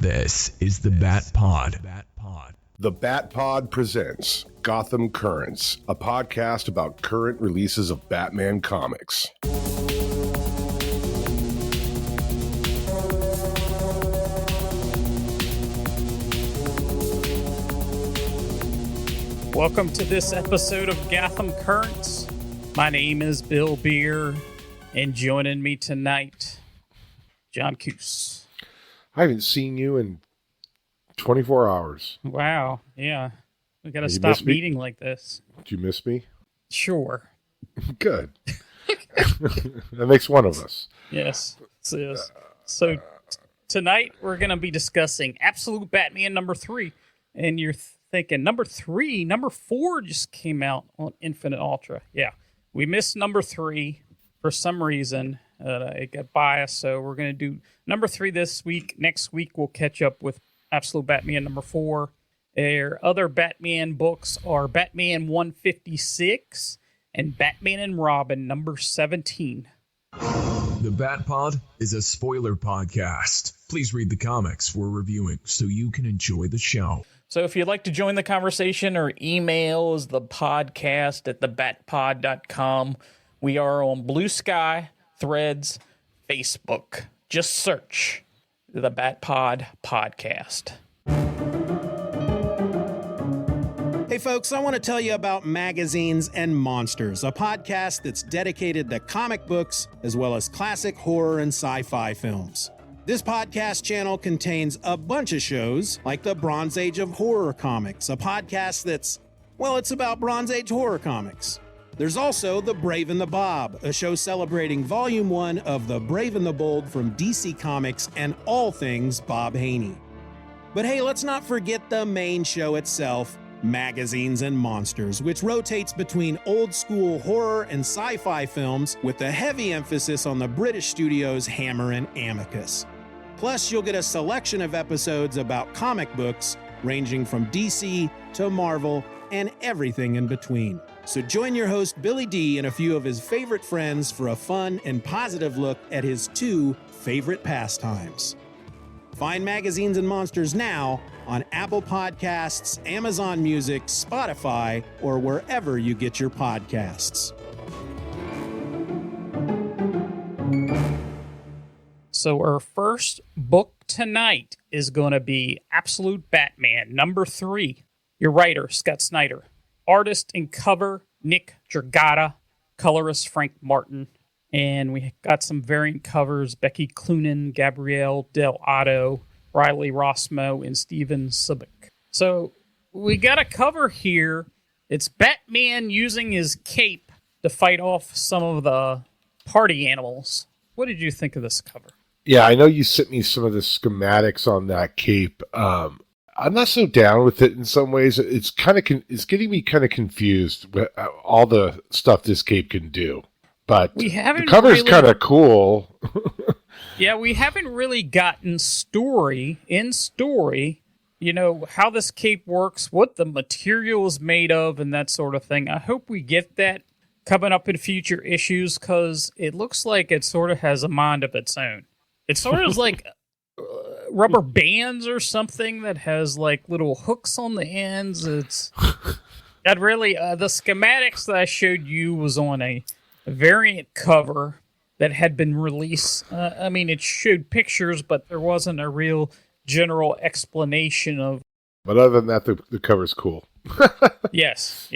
This is the Bat Pod. The Bat Pod presents Gotham Currents, a podcast about current releases of Batman comics. Welcome to this episode of Gotham Currents. My name is Bill Beer, and joining me tonight, John Coos. I haven't seen you in 24 hours. Wow, yeah. We gotta stop meeting like this. Did you miss me? Sure. Good. That makes one of us. Yes. So tonight we're gonna be discussing Absolute Batman number 3. And you're thinking, number 4 just came out on Infinite Ultra. Yeah. We missed number 3 for some reason. It got biased, so we're going to do number 3 this week. Next week, we'll catch up with Absolute Batman number 4. Their other Batman books are Batman 156 and Batman and Robin number 17. The Bat Pod is a spoiler podcast. Please read the comics we're reviewing so you can enjoy the show. So if you'd like to join the conversation or email us the podcast at thebatpod.com. We are on Blue Sky, Threads, Facebook. Just search the Bat Pod Podcast. Hey folks, I want to tell you about Magazines and Monsters, a podcast that's dedicated to comic books as well as classic horror and sci-fi films. This podcast channel contains a bunch of shows like the Bronze Age of Horror Comics, a podcast that's, well, it's about Bronze Age horror comics. There's also The Brave and the Bob, a show celebrating Volume 1 of The Brave and the Bold from DC Comics and all things Bob Haney. But hey, let's not forget the main show itself, Magazines and Monsters, which rotates between old-school horror and sci-fi films with a heavy emphasis on the British studios Hammer and Amicus. Plus, you'll get a selection of episodes about comic books ranging from DC to Marvel and everything in between. So join your host Billy D and a few of his favorite friends for a fun and positive look at his 2 favorite pastimes. Find Magazines and Monsters now on Apple Podcasts, Amazon Music, Spotify, or wherever you get your podcasts. So our first book tonight is going to be Absolute Batman number 3. Your writer, Scott Snyder. Artist and cover, Nick Dragotta. Colorist, Frank Martin. And we got some variant covers, Becky Cloonan, Gabrielle Del Otto, Riley Rossmo, and Steven Subic. So we got a cover here. It's Batman using his cape to fight off some of the party animals. What did you think of this cover? Yeah, I know you sent me some of the schematics on that cape. I'm not so down with it in some ways. It's kind of it's getting me kind of confused with all the stuff this cape can do. But the cover's kind of cool. Yeah, we haven't really gotten story, you know, how this cape works, what the material is made of, and that sort of thing. I hope we get that coming up in future issues, because it looks like it sort of has a mind of its own. It sort of is like rubber bands or something that has like little hooks on the ends. It's that really the schematics that I showed you was on a variant cover that had been released. I mean, it showed pictures, but there wasn't a real general explanation of. But other than that, the cover's cool. Yes.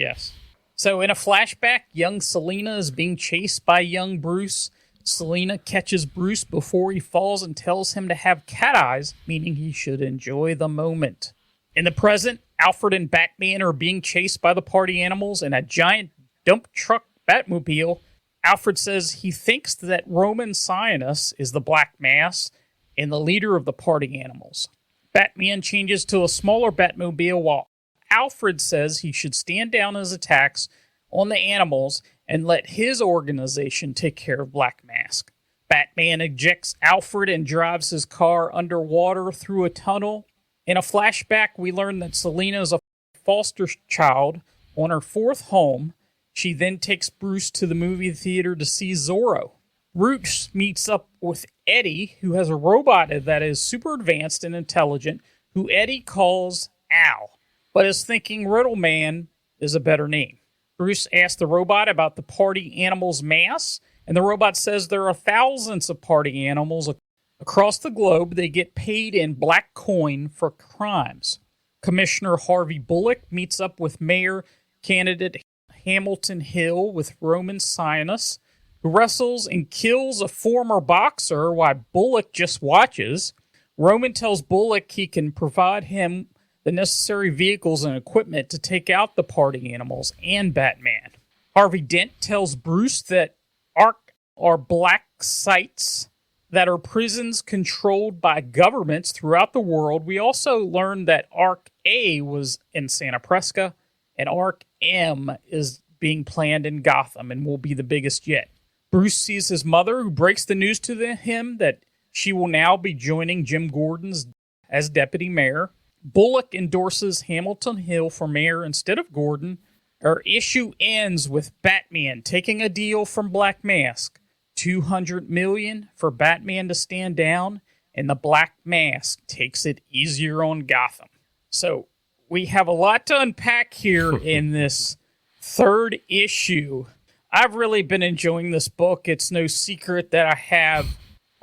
So in a flashback, young Selina is being chased by young Bruce. Selina catches Bruce before he falls and tells him to have cat eyes, meaning he should enjoy the moment. In the present, Alfred and Batman are being chased by the party animals in a giant dump truck Batmobile. Alfred says he thinks that Roman Sionis is the Black Mass and the leader of the party animals. Batman changes to a smaller Batmobile while Alfred says he should stand down his attacks on the animals and let his organization take care of Black Mask. Batman ejects Alfred and drives his car underwater through a tunnel. In a flashback, we learn that Selina is a foster child on her 4th home. She then takes Bruce to the movie theater to see Zorro. Bruce meets up with Eddie, who has a robot that is super advanced and intelligent, who Eddie calls Al, but is thinking Riddle Man is a better name. Bruce asks the robot about the party animals' mass, and the robot says there are thousands of party animals across the globe. They get paid in black coin for crimes. Commissioner Harvey Bullock meets up with Mayor candidate Hamilton Hill with Roman Sionis, who wrestles and kills a former boxer while Bullock just watches. Roman tells Bullock he can provide him the necessary vehicles and equipment to take out the party animals and Batman. Harvey Dent tells Bruce that ARC are black sites that are prisons controlled by governments throughout the world. We also learned that ARC A was in Santa Presca, and ARC M is being planned in Gotham and will be the biggest yet. Bruce sees his mother, who breaks the news to him that she will now be joining Jim Gordon's as deputy mayor. Bullock endorses Hamilton Hill for mayor instead of Gordon. Our issue ends with Batman taking a deal from Black Mask. $200 million for Batman to stand down, and the Black Mask takes it easier on Gotham. So we have a lot to unpack here in this third issue. I've really been enjoying this book. It's no secret that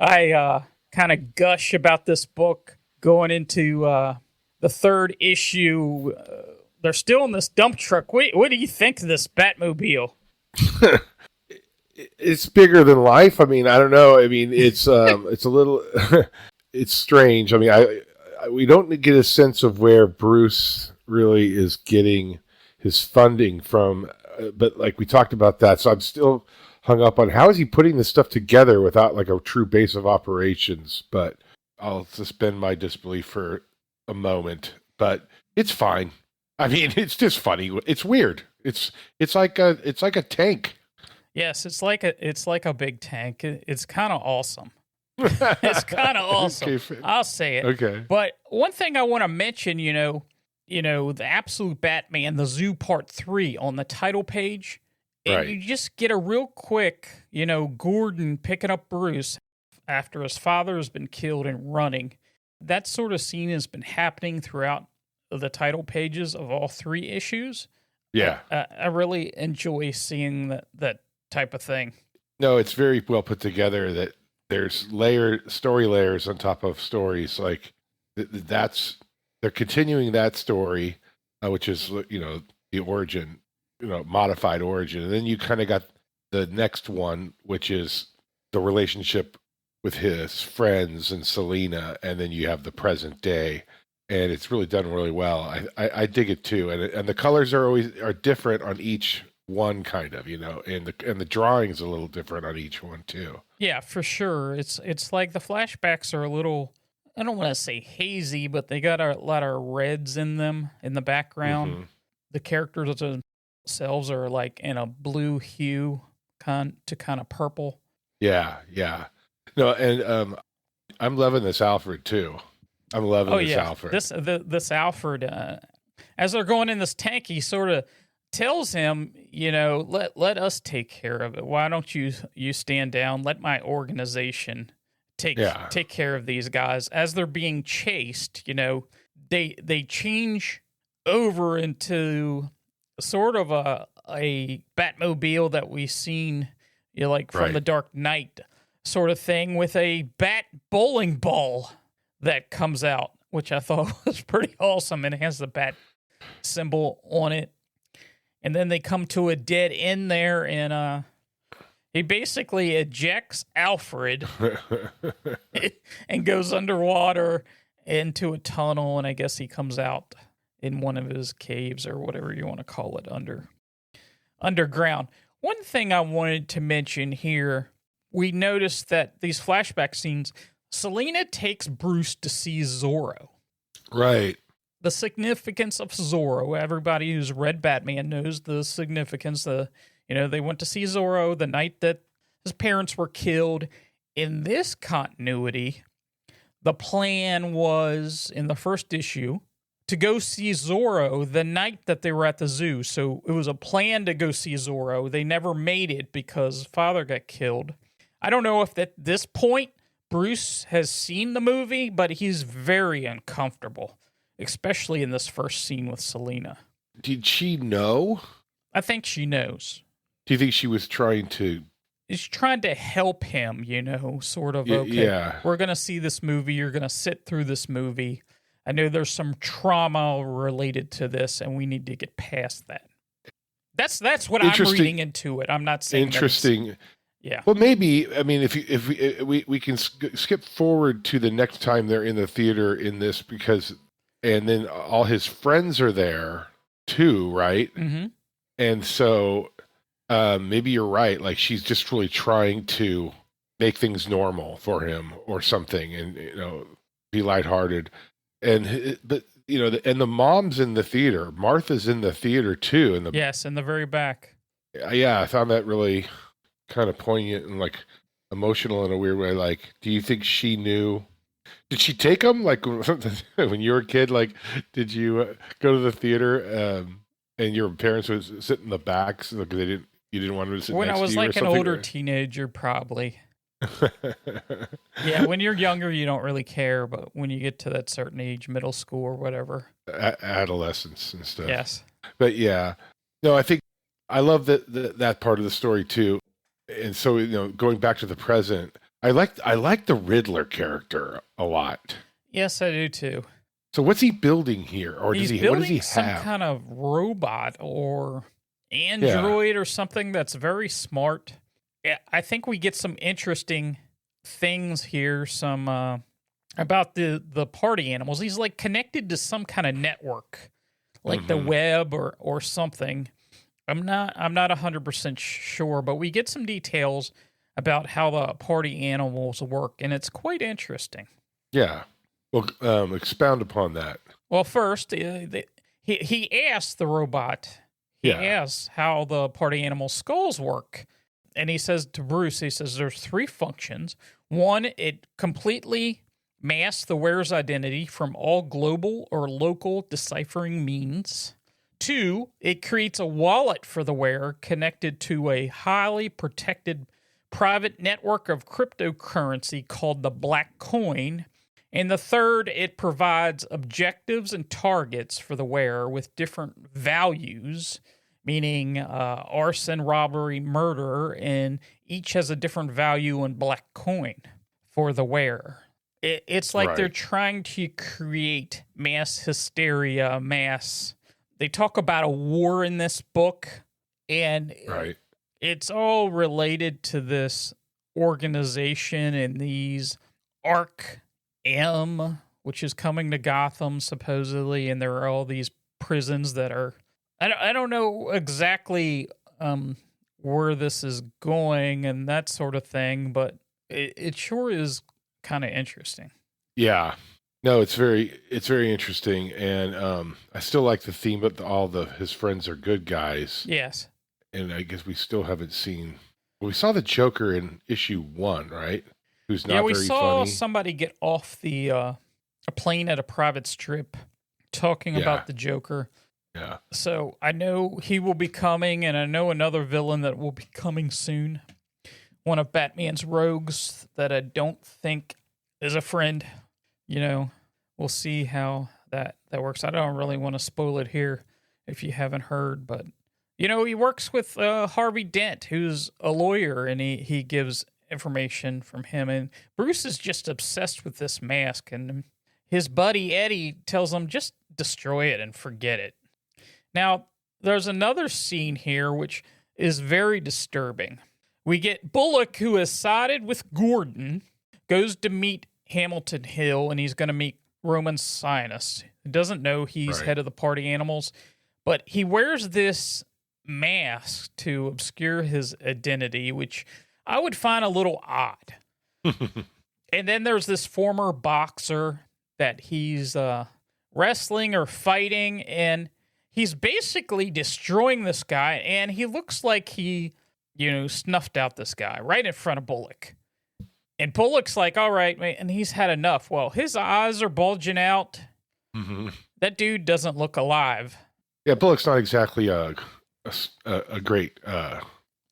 I kind of gush about this book going into the third issue. They're still in this dump truck. What do you think of this Batmobile? It's bigger than life. I mean, I don't know. I mean, it's a little, it's strange. I mean, we don't get a sense of where Bruce really is getting his funding from, but like we talked about that. So I'm still hung up on how is he putting this stuff together without like a true base of operations. But I'll suspend my disbelief for a moment. But it's fine. I mean, it's just funny. It's weird. It's like a tank. Yes, it's like a big tank. It's kind of awesome. It's kind of awesome. Okay, I'll say it. Okay. But one thing I want to mention, the Absolute Batman, the Zoo Part 3 on the title page, and right. You just get a real quick, Gordon picking up Bruce after his father has been killed and running. That sort of scene has been happening throughout the title pages of all three issues. Yeah. I really enjoy seeing that type of thing. No, it's very well put together that there's story layers on top of stories. Like they're continuing that story, which is, the origin, modified origin. And then you kind of got the next one, which is the relationship with his friends and Selina. And then you have the present day, and it's really done really well. I dig it too. And the colors are different on each one, kind of, and the drawing's a little different on each one too. Yeah, for sure. It's like the flashbacks are a little, I don't want to say hazy, but they got a lot of reds in them in the background. Mm-hmm. The characters themselves are like in a blue hue to kind of purple. Yeah. No, and I'm loving this Alfred too. I'm loving this Alfred. This Alfred, as they're going in this tank, he sort of tells him, let us take care of it. Why don't you stand down? Let my organization take care of these guys. As they're being chased, they change over into sort of a Batmobile that we've seen, from the Dark Knight sort of thing, with a bat bowling ball that comes out, which I thought was pretty awesome, and it has the bat symbol on it. And then they come to a dead end there, and he basically ejects Alfred and goes underwater into a tunnel, and I guess he comes out in one of his caves or whatever you want to call it, underground. One thing I wanted to mention here, we noticed that these flashback scenes, Selina takes Bruce to see Zorro. Right. The significance of Zorro. Everybody who's read Batman knows the significance. They went to see Zorro the night that his parents were killed. In this continuity, the plan was, in the first issue, to go see Zorro the night that they were at the zoo. So it was a plan to go see Zorro. They never made it because father got killed. I don't know if at this point Bruce has seen the movie, but he's very uncomfortable, especially in this first scene with Selena. Did she know? I think she knows. Do you think she was trying to... He's trying to help him, sort of, okay, yeah. We're going to see this movie. You're going to sit through this movie. I know there's some trauma related to this, and we need to get past that. That's what I'm reading into it. I'm not saying interesting. Yeah. Well, maybe. I mean, if we can skip forward to the next time they're in the theater in this, and then all his friends are there too, right? Mm-hmm. And so maybe you're right. Like she's just really trying to make things normal for him or something, and be lighthearted. And and the mom's in the theater. Martha's in the theater too. Yes, in the very back. Yeah, I found that really kind of poignant and like emotional in a weird way. Like, do you think she knew? Did she take him? Like when you were a kid, like did you go to the theater and your parents would sit in the back because you didn't want them to sit when next I was to you like an older teenager, probably. Yeah, when you're younger, you don't really care, but when you get to that certain age, middle school or whatever, adolescence and stuff. Yes, but yeah, no, I think I love that part of the story too. And so going back to the present, I like the Riddler character a lot. Yes, I do too. So what's he building here, or what does he have? Some kind of robot or android or something that's very smart. Yeah, I think we get some interesting things here. Some about the party animals. He's like connected to some kind of network, like the web or something. I'm not 100% sure, but we get some details about how the party animals work, and it's quite interesting. Yeah. Well, expound upon that. Well, first, he asks the robot. He asks how the party animal skulls work. And he says to Bruce, there's three functions. One, it completely masks the wearer's identity from all global or local deciphering means. Two, it creates a wallet for the wearer connected to a highly protected private network of cryptocurrency called the Black Coin. And the third, it provides objectives and targets for the wearer with different values, meaning arson, robbery, murder, and each has a different value in Black Coin for the wearer. It's like they're trying to create mass hysteria, They talk about a war in this book, and it's all related to this organization and these Arc M, which is coming to Gotham supposedly, and there are all these prisons that are... I don't know exactly where this is going and that sort of thing, but it sure is kind of interesting. Yeah. No, it's very interesting, and I still like the theme that his friends are good guys. Yes. And I guess we still haven't seen... Well, we saw the Joker in issue 1, right? Who's not very funny. Yeah, we saw somebody get off a plane at a private strip talking about the Joker. Yeah. So I know he will be coming, and I know another villain that will be coming soon. One of Batman's rogues that I don't think is a friend. We'll see how that works. I don't really want to spoil it here if you haven't heard, but he works with Harvey Dent, who's a lawyer, and he gives information from him. And Bruce is just obsessed with this mask, and his buddy Eddie tells him just destroy it and forget it. Now, there's another scene here which is very disturbing. We get Bullock, who has sided with Gordon, goes to meet Hamilton Hill, and he's going to meet Roman Sionis. He doesn't know he's head of the party animals, but he wears this mask to obscure his identity, which I would find a little odd. And then there's this former boxer that he's wrestling or fighting, and he's basically destroying this guy, and he looks like he, snuffed out this guy right in front of Bullock. And Bullock's like, all right, man, and he's had enough. Well, his eyes are bulging out. Mm-hmm. That dude doesn't look alive. Yeah, Bullock's not exactly a great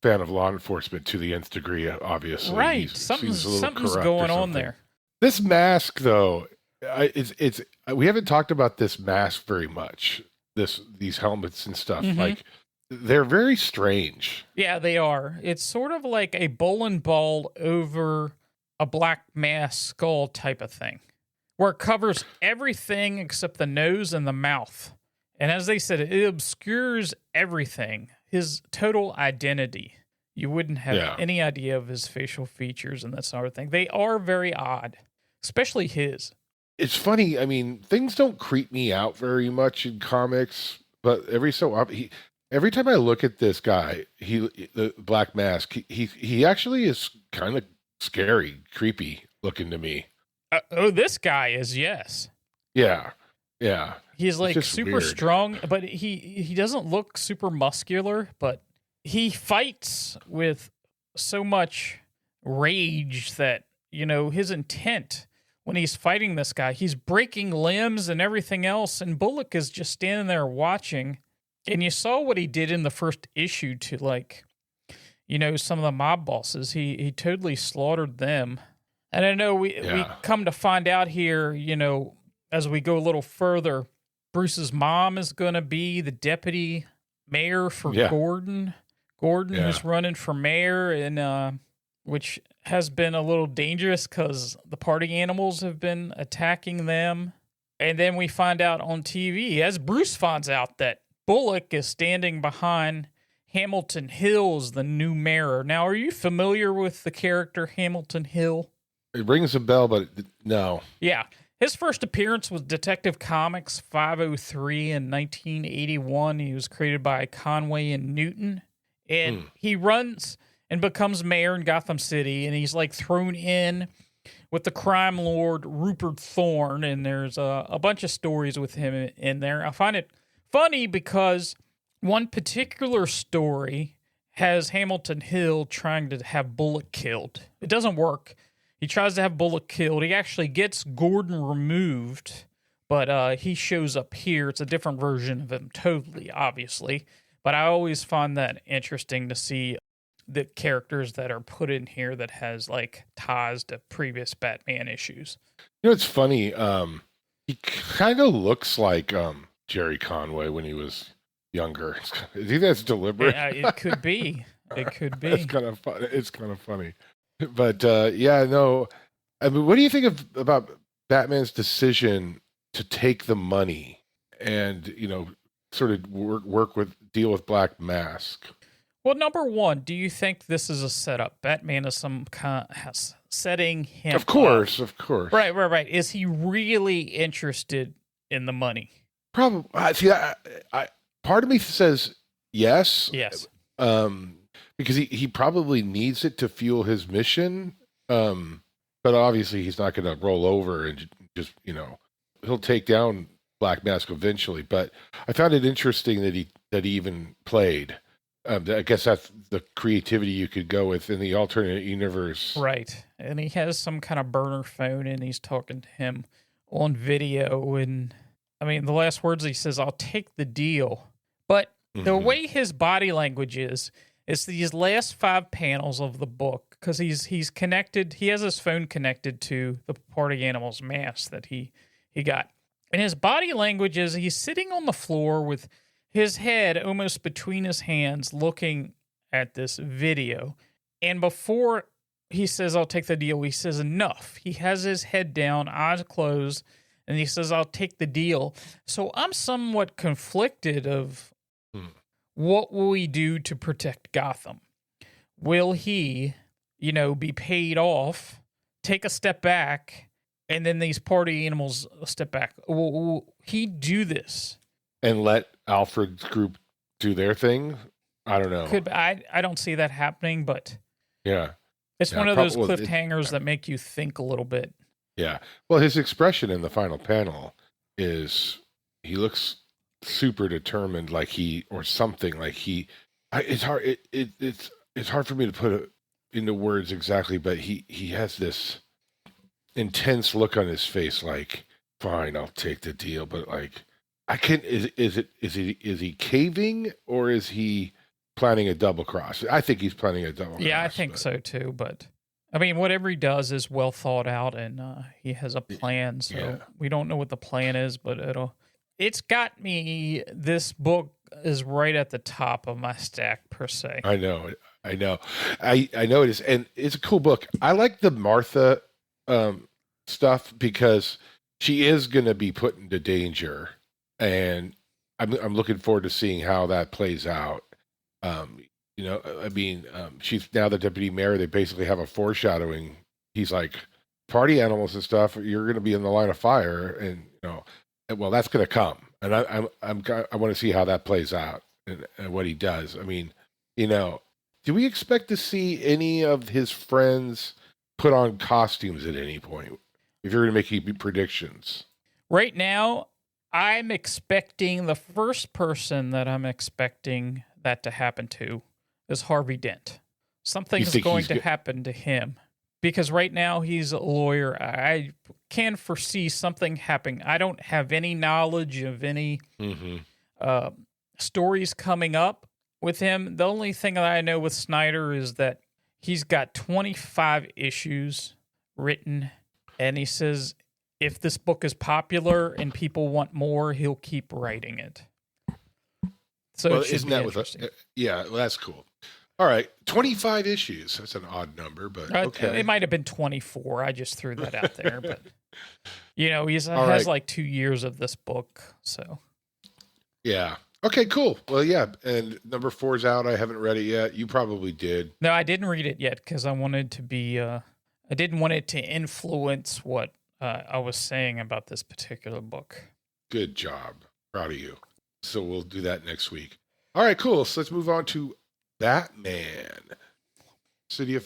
fan of law enforcement to the nth degree, obviously. Right. He's Something's a little corrupt or going on something. there. This mask, though, it's we haven't talked about this mask very much. These helmets and stuff, like they're very strange. Yeah, they are. It's sort of like a bowling ball over a black mask skull type of thing, where it covers everything except the nose and the mouth. And as they said, it obscures everything, his total identity. You wouldn't have any idea of his facial features and that sort of thing. They are very odd, especially his. It's funny. I mean, things don't creep me out very much in comics, but every time I look at this guy, the Black Mask, he actually is kind of scary, creepy looking to me. This guy is, yes. Yeah. He's like super weird. strong, but he doesn't look super muscular, but he fights with so much rage that, his intent when he's fighting this guy, he's breaking limbs and everything else, and Bullock is just standing there watching. And you saw what he did in the first issue to, some of the mob bosses. He totally slaughtered them. And I know we come to find out here, as we go a little further, Bruce's mom is going to be the deputy mayor for Gordon. Gordon is running for mayor, and which has been a little dangerous because the party animals have been attacking them. And then we find out on TV, as Bruce finds out, that Bullock is standing behind Hamilton Hill as the new mayor. Now, are you familiar with the character Hamilton Hill? It rings a bell, but no. Yeah. His first appearance was Detective Comics 503 in 1981. He was created by Conway and Newton. And he runs and becomes mayor in Gotham City, and he's thrown in with the crime lord Rupert Thorne, and there's a bunch of stories with him in there. I find it funny because one particular story has Hamilton Hill trying to have Bullock killed. It doesn't work. He tries to have Bullock killed. He actually gets Gordon removed, but he shows up here. It's a different version of him, totally, obviously. But I always find that interesting to see the characters that are put in here that has ties to previous Batman issues. It's funny. He kind of looks like Jerry Conway when he was younger. Do you think that's deliberate? Yeah, it could be. It could be. It's kind of fun. It's kind of funny. But no. I mean, what do you think about Batman's decision to take the money and sort of deal with Black Mask? Well, number one, do you think this is a setup? Batman is some kind of setting him Of course. Right. Is he really interested in the money? Probably. See, I part of me says yes. Yes. Because he probably needs it to fuel his mission. But obviously he's not going to roll over and just, he'll take down Black Mask eventually. But I found it interesting that he even played. I guess that's the creativity you could go with in the alternate universe. Right. And he has some kind of burner phone and he's talking to him on video. And I mean, the last words he says, "I'll take the deal." But the way his body language is, it's these last 5 panels of the book, because he's connected. He has his phone connected to the party animal's mask that he got. And his body language is he's sitting on the floor with his head almost between his hands looking at this video. And before he says, "I'll take the deal," he says, "Enough." He has his head down, eyes closed, and he says, "I'll take the deal." So I'm somewhat conflicted of what will he do to protect Gotham? Will he, be paid off, take a step back, and then these party animals step back? Will he do this? And let Alfred's group do their thing? I don't know. I don't see that happening, but it's one of those cliffhangers that make you think a little bit. Yeah. Well, his expression in the final panel is he looks super determined, it's hard. It's hard for me to put it into words exactly, but he has this intense look on his face, like, "Fine, I'll take the deal," but I can't. Is he caving, or is he planning a double cross. I think he's planning a double cross. Yeah, I think so too. But I mean, whatever he does is well thought out, and he has a plan. So we don't know what the plan is, but it's got me. This book is right at the top of my stack per se. I know. I know it is, and it's a cool book. I like the Martha stuff because she is going to be put into danger, and I'm looking forward to seeing how that plays out. She's now the deputy mayor. They basically have a foreshadowing. He's like, party animals and stuff. You're going to be in the line of fire, and well, that's going to come, and I want to see how that plays out and what he does. I mean, do we expect to see any of his friends put on costumes at any point? If you're going to make any predictions. Right now, I'm expecting the first person that I'm expecting that to happen to is Harvey Dent. Something's going to happen to him. Because right now he's a lawyer. I can foresee something happening. I don't have any knowledge of any stories coming up with him. The only thing that I know with Snyder is that he's got 25 issues written, and he says if this book is popular and people want more, he'll keep writing it. So it should be interesting. Yeah, well, that's cool. All right, 25 issues. That's an odd number, but okay. It might have been 24. I just threw that out there, but he has like 2 years of this book, so yeah. Okay, cool. Well, yeah, and number 4's out. I haven't read it yet. You probably did. No, I didn't read it yet because I wanted to be. I didn't want it to influence what I was saying about this particular book. Good job. Proud of you. So we'll do that next week. All right, cool. So let's move on to Batman. City on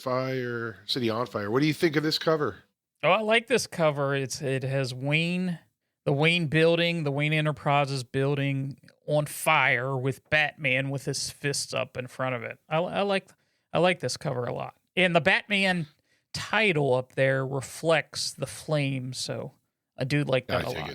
Fire. What do you think of this cover? Oh, I like this cover. It has the Wayne building, the Wayne Enterprises building on fire with Batman with his fists up in front of it. I like this cover a lot. And the Batman title up there reflects the flame, so I do like that a lot.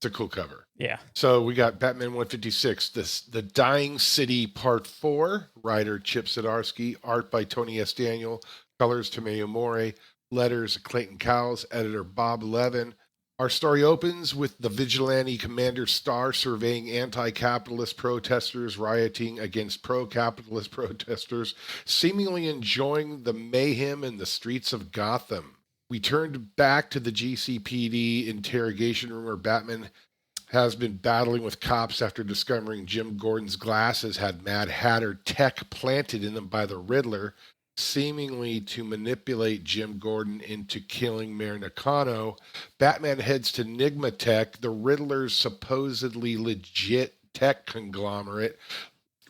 It's a cool cover. Yeah. So we got Batman 156, The Dying City Part 4, writer Chip Zdarsky, art by Tony S. Daniel, colors Tomeo More, letters Clayton Cowles, editor Bob Levin. Our story opens with the vigilante Commander Starr surveying anti-capitalist protesters rioting against pro-capitalist protesters, seemingly enjoying the mayhem in the streets of Gotham. We turned back to the GCPD interrogation room where Batman has been battling with cops after discovering Jim Gordon's glasses had Mad Hatter tech planted in them by the Riddler, seemingly to manipulate Jim Gordon into killing Mayor Nakano. Batman heads to Nigma Tech, the Riddler's supposedly legit tech conglomerate.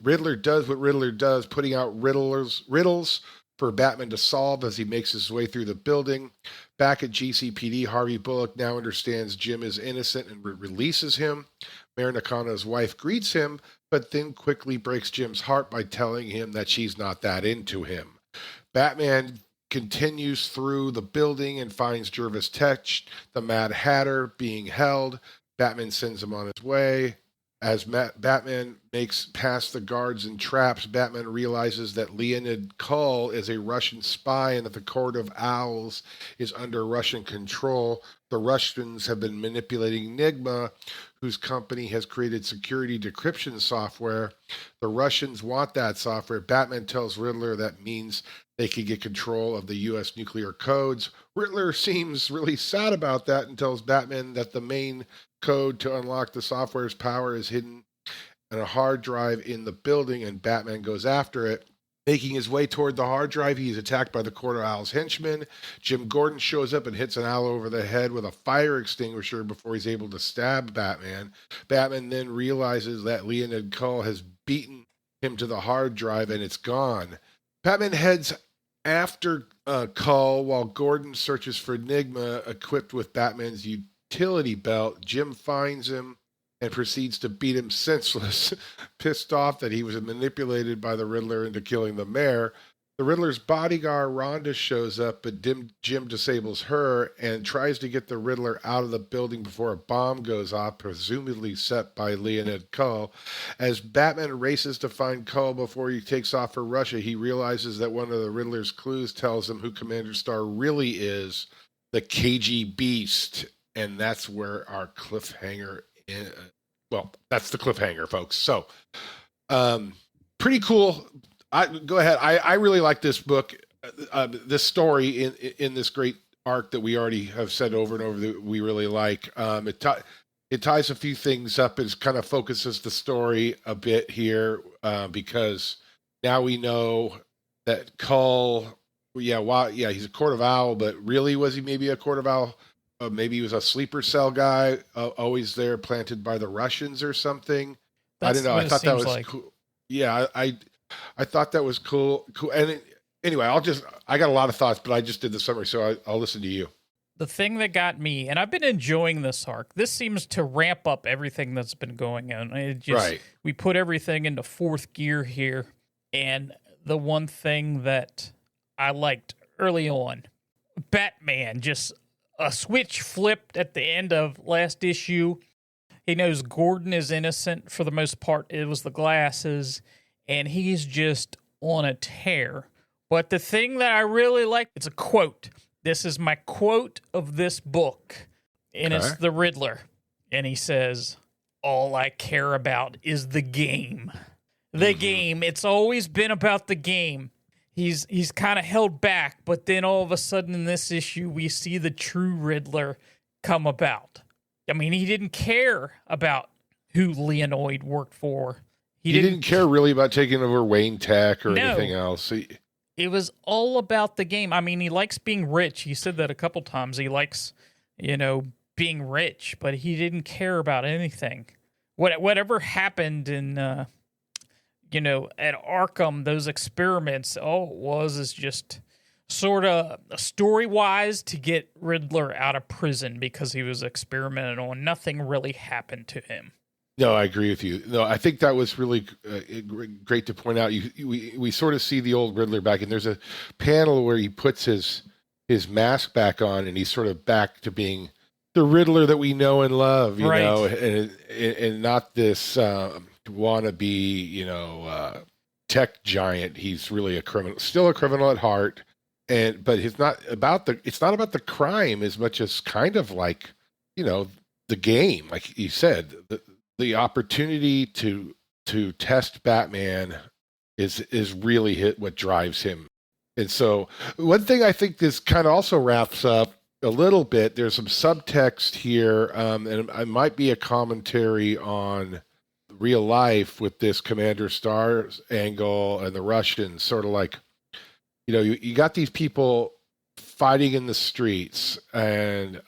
Riddler does what Riddler does, putting out riddles for Batman to solve as he makes his way through the building. Back at GCPD, Harvey Bullock now understands Jim is innocent and releases him. Mayor Nakano's wife greets him, but then quickly breaks Jim's heart by telling him that she's not that into him. Batman continues through the building and finds Jervis Tetch, the Mad Hatter, being held. Batman sends him on his way. As Batman makes past the guards and traps, Batman realizes that Leonid Kull is a Russian spy and that the Court of Owls is under Russian control. The Russians have been manipulating Nigma, whose company has created security decryption software. The Russians want that software. Batman tells Riddler that means they can get control of the U.S. nuclear codes. Riddler seems really sad about that and tells Batman that the main code to unlock the software's power is hidden on a hard drive in the building, and Batman goes after it. Making his way toward the hard drive, he is attacked by the Court of Owl's henchmen. Jim Gordon shows up and hits an owl over the head with a fire extinguisher before he's able to stab Batman. Batman then realizes that Leonid Kull has beaten him to the hard drive and it's gone. Batman heads after Kull while Gordon searches for Nigma equipped with Batman's utility belt. Jim finds him and proceeds to beat him senseless, pissed off that he was manipulated by the Riddler into killing the mayor. The Riddler's bodyguard, Rhonda, shows up, but Jim disables her and tries to get the Riddler out of the building before a bomb goes off, presumably set by Leonid Cull. As Batman races to find Cull before he takes off for Russia, he realizes that one of the Riddler's clues tells him who Commander Starr really is, the KG Beast. And that's where our cliffhanger is. Well, that's the cliffhanger, folks. So, pretty cool. Go ahead. I really like this book, this story in this great arc that we already have said over and over that we really like. It ties a few things up. It kind of focuses the story a bit here because now we know that Cull, he's a Court of Owl, but really was he maybe a Court of Owl? Maybe he was a sleeper cell guy, always there, planted by the Russians or something. I don't know. I thought that was cool. Yeah, I thought that was cool. And anyway, I got a lot of thoughts, but I just did the summary, so I'll listen to you. The thing that got me, and I've been enjoying this arc, this seems to ramp up everything that's been going on. We put everything into fourth gear here. And the one thing that I liked early on, Batman, just a switch flipped at the end of last issue. He knows Gordon is innocent for the most part. It was the glasses. And he's just on a tear. But the thing that I really like, it's a quote. This is my quote of this book. And It's the Riddler. And he says, all I care about is the game. The game. It's always been about the game. He's kind of held back. But then all of a sudden in this issue, we see the true Riddler come about. I mean, he didn't care about who Leonid worked for. He didn't care really about taking over Wayne Tech or anything else. It was all about the game. I mean, he likes being rich. He said that a couple times. He likes, being rich, but he didn't care about anything. Whatever happened in, at Arkham, those experiments, all it was is just sort of story-wise to get Riddler out of prison because he was experimenting on. Nothing really happened to him. No, I agree with you. No, I think that was really great to point out. We sort of see the old Riddler back, and there's a panel where he puts his mask back on, and he's sort of back to being the Riddler that we know and love, you know, and not this wannabe, tech giant. He's really a criminal, still a criminal at heart, but it's not about the crime as much as kind of like, the game, like you said. The opportunity to test Batman is really what drives him. And so one thing I think this kind of also wraps up a little bit, there's some subtext here, and it might be a commentary on real life with this Commander Starr's angle and the Russians, sort of like, you got these people fighting in the streets, and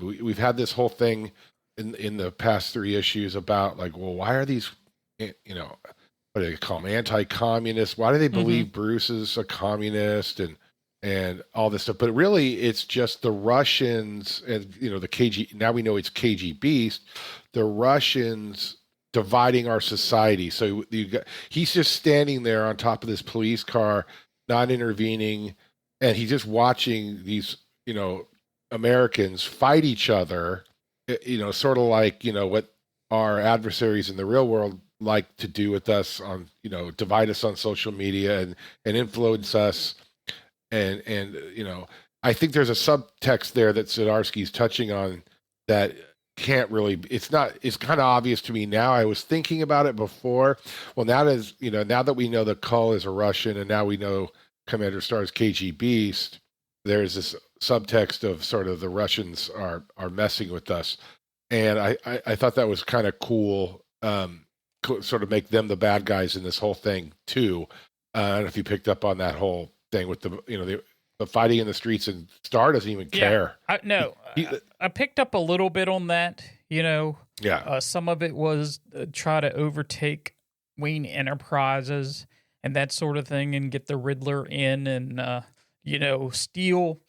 we've had this whole thing in the past 3 issues about like, well, why are these, what do they call them, anti-communists? Why do they believe Bruce is a communist and all this stuff? But really, it's just the Russians and the KG. Now we know it's KG Beast. The Russians dividing our society. So he's just standing there on top of this police car, not intervening, and he's just watching these Americans fight each other. Sort of like, what our adversaries in the real world like to do with us on, divide us on social media and influence us. And I think there's a subtext there that Zdarsky's touching on that can't really, it's kind of obvious to me now. I was thinking about it before. Well, now that we know that Cull is a Russian and now we know Commander Starr's KG Beast, there's this subtext of sort of the Russians are messing with us. And I thought that was kind of cool, sort of make them the bad guys in this whole thing too. I don't know if you picked up on that whole thing with the fighting in the streets, and Starr doesn't even care. I picked up a little bit on that, some of it was try to overtake Wayne Enterprises and that sort of thing and get the Riddler in and, steal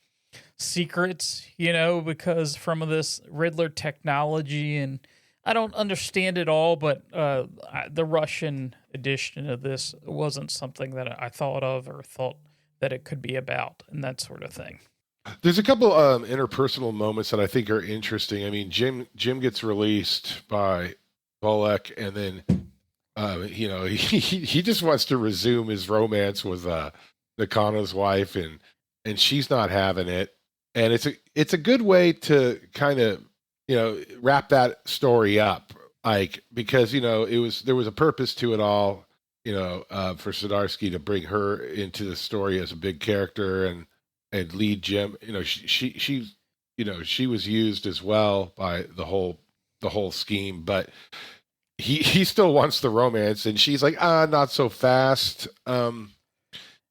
secrets, because from this Riddler technology, and I don't understand it all, but the Russian edition of this wasn't something that I thought of or thought that it could be about and that sort of thing. There's a couple interpersonal moments that I think are interesting. I mean, Jim gets released by Bullock, and then he just wants to resume his romance with Nakano's wife, and she's not having it. And it's a good way to kind of wrap that story up, like, because there was a purpose to it all, for Zdarsky to bring her into the story as a big character and lead Jim. She was used as well by the whole scheme, but he still wants the romance, and she's like, not so fast.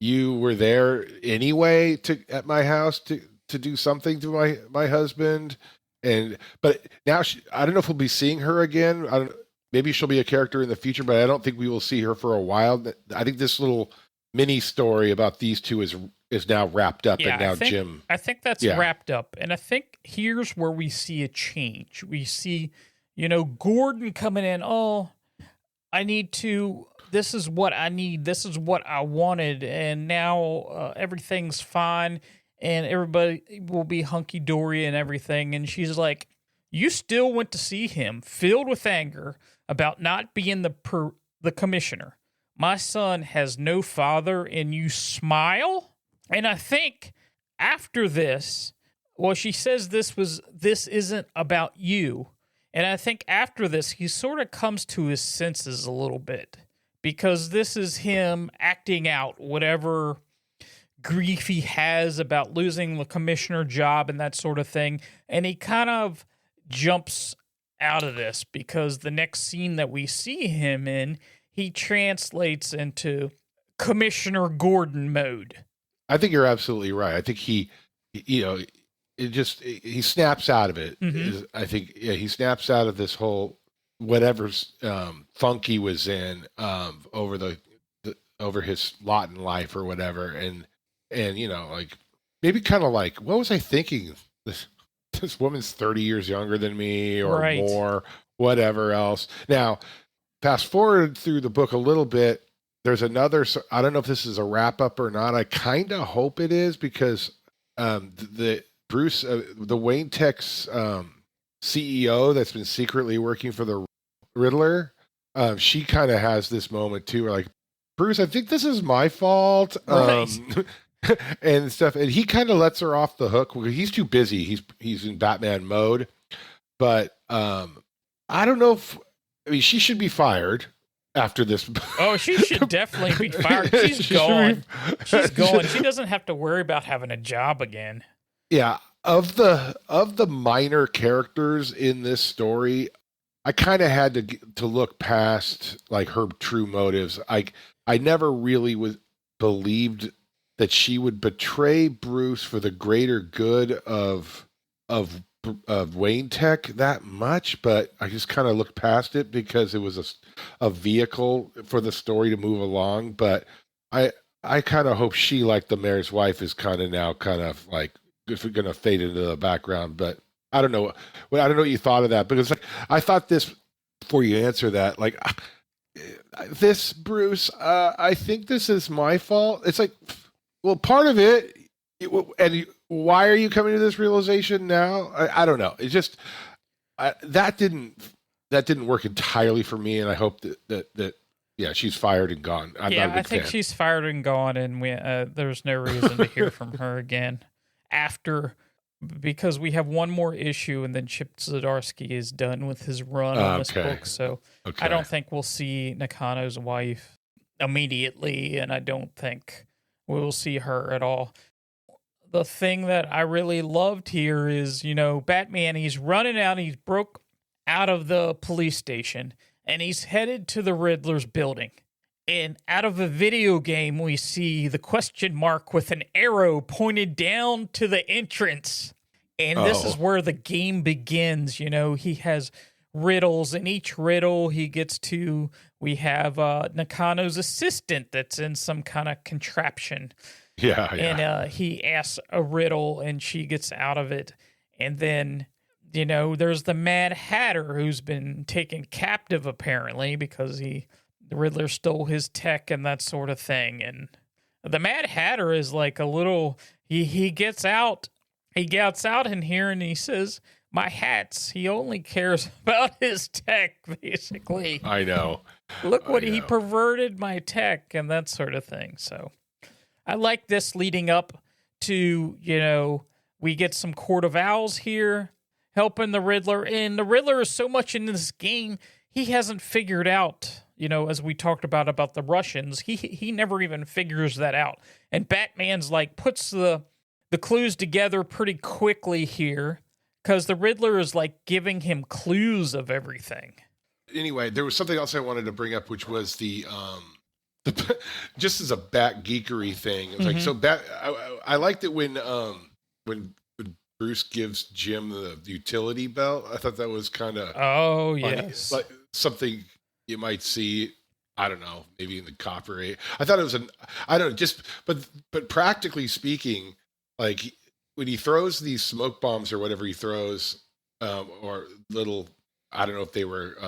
You were there anyway at my house to do something to my husband, but now I don't know if we'll be seeing her again. Maybe she'll be a character in the future, but I don't think we will see her for a while. I think this little mini story about these two is now wrapped up, and now Jim. I think that's wrapped up, and I think here's where we see a change. We see, Gordon coming in. Oh, this is what I need. This is what I wanted, and now everything's fine, and everybody will be hunky dory and everything. And she's like, "You still went to see him, filled with anger about not being the commissioner. My son has no father, and you smile." And I think after this, she says this isn't about you. And I think after this, he sort of comes to his senses a little bit, because this is him acting out whatever grief he has about losing the commissioner job and that sort of thing. And he kind of jumps out of this, because the next scene that we see him in, he translates into Commissioner Gordon mode. I think you're absolutely right. I think he snaps out of it. Mm-hmm. I think he snaps out of this whole whatever's funk he was in over his lot in life or whatever, and like maybe kind of like, what was I thinking? This woman's 30 years younger than me or more, whatever else. Now, fast forward through the book a little bit. There's another, I don't know if this is a wrap up or not. I kind of hope it is, because the Wayne Tech's CEO that's been secretly working for the Riddler, she kind of has this moment too, where like, Bruce, I think this is my fault. And stuff. And he kind of lets her off the hook. He's too busy. He's in Batman mode. But I don't know she should be fired after this. Oh, she should definitely be fired. She's gone. She's gone. She doesn't have to worry about having a job again. Yeah. Of the minor characters in this story, I kind of had to look past like her true motives. I never really believed that she would betray Bruce for the greater good of Wayne Tech that much, but I just kind of looked past it because it was a vehicle for the story to move along. But I kind of hope she, like the mayor's wife, is kind of now kind of like going to fade into the background. But I don't know. I don't know what you thought of that, because like, I thought this, before you answer that, like this, Bruce, I think this is my fault. It's like, well, part of it, and why are you coming to this realization now? I don't know. It's just that didn't work entirely for me, and I hope that she's fired and gone. I'm not a big think fan. She's fired and gone, and there's no reason to hear from her again because we have one more issue, and then Chip Zdarsky is done with his run on this book. So I don't think we'll see Nakano's wife immediately, and I don't think we'll see her at all. The thing that I really loved here is, Batman, he's running out, he's broke out of the police station, and he's headed to the Riddler's building. And out of a video game, we see the question mark with an arrow pointed down to the entrance. And this is where the game begins. He has riddles, and each riddle he gets to, we have Nakano's assistant that's in some kind of contraption. Yeah. And he asks a riddle, and she gets out of it. And then, there's the Mad Hatter, who's been taken captive, apparently, because the Riddler stole his tech and that sort of thing. And The Mad Hatter is like a little. He gets out. He gets out in here and he says, "My hats." He only cares about his tech, basically. I know. Look what he perverted my tech and that sort of thing. So I like this leading up to, we get some Court of Owls here helping the Riddler. And the Riddler is so much in this game, he hasn't figured out, as we talked about the Russians, he never even figures that out. And Batman's like puts the clues together pretty quickly here because the Riddler is like giving him clues of everything. Anyway, there was something else I wanted to bring up, which was the just as a bat geekery thing. It was like, so I liked it when Bruce gives Jim the utility belt. I thought that was kind of yes, like something you might see. I don't know, maybe in the copper age. I thought it was but practically speaking, like when he throws these smoke bombs or whatever he throws, or little, I don't know if they were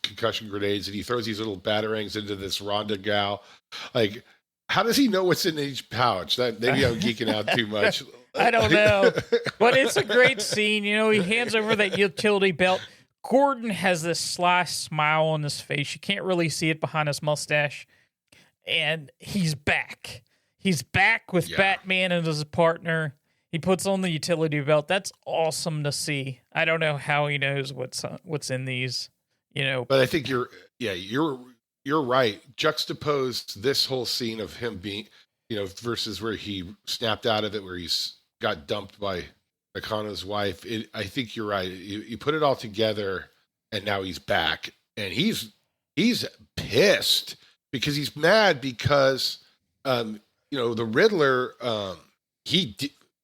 concussion grenades, and he throws these little batarangs into this Rhonda gal. Like, how does he know what's in each pouch? That maybe I'm geeking out too much. I don't know, but it's a great scene. He hands over that utility belt. Gordon has this sly smile on his face. You can't really see it behind his mustache, and he's back. He's back with Batman and his partner. He puts on the utility belt. That's awesome to see. I don't know how he knows what's in these, But I think you're right. Juxtapose this whole scene of him being, versus where he snapped out of it, where he's got dumped by Nakano's wife. I think you're right. You put it all together, and now he's back, and he's pissed because he's mad because, the Riddler,